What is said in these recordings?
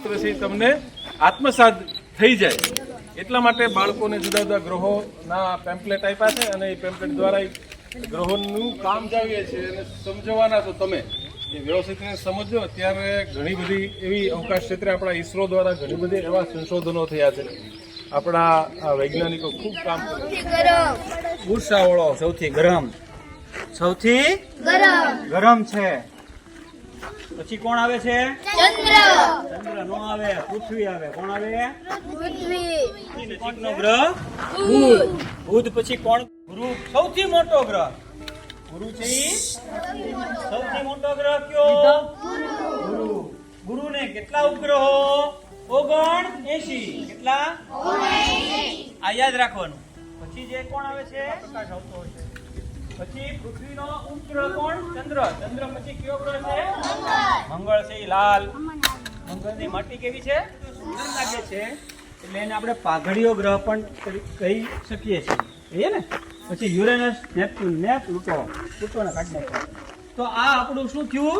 તમને આત્મસાત થઈ જાય એટલા માટે બાળકોને જુદા જુદા ગ્રહોના પેમ્પલેટ આપ્યા છે અને એ પેમ્પલેટ દ્વારા ગ્રહોનું કામ જાણીએ છીએ અને સમજવાના છો તમે એ વ્યવસ્થિત સમજો. અત્યારે ઘણી બધી એવી અવકાશ ક્ષેત્રે આપણા ઈસરો દ્વારા ઘણી બધી એવા સંશોધનો થયા છે. આપણા વૈજ્ઞાનિકો ખૂબ કામ કરે. ઉર્ષાવાળો સૌથી ગરમ ગરમ છે. પછી કોણ આવે છે? ચંદ્ર નો આવે, પૃથ્વી આવે. કોણ આવે? નજીકનો ગ્રહ બુધ. પછી કોણ? ગુરુ. સૌથી મોટો ગ્રહ ગુરુ છે. સૌથી મોટો ગ્રહ કયો? ગુરુ. ગુરુ ને કેટલા ઉપગ્રહો? 79. કેટલા? આ યાદ રાખવાનું. પછી જે કોણ આવે છે? પ્રકાશ આવતો હોય છે. પછી પૃથ્વીનો ઉપગ્રહ કોણ? ચંદ્ર. ચંદ્ર પછી કયો ગ્રહ છે? મંગળ છે. લાલ મંગળની માટી કેવી છે? સુંદર લાગે છે એટલે એને આપણે પાઘડીયો ગ્રહ પણ કહી શકીએ છીએ ને. પછી યુરેનસ, નેપચ્યુન ને પ્લુટોને કાઢી નાખ્યો. તો આ આપણું શું થયું?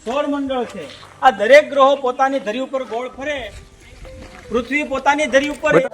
સૌર મંડળ છે. આ દરેક ગ્રહો પોતાની ધરી ઉપર ગોળ ફરે. પૃથ્વી પોતાની ધરી ઉપર તો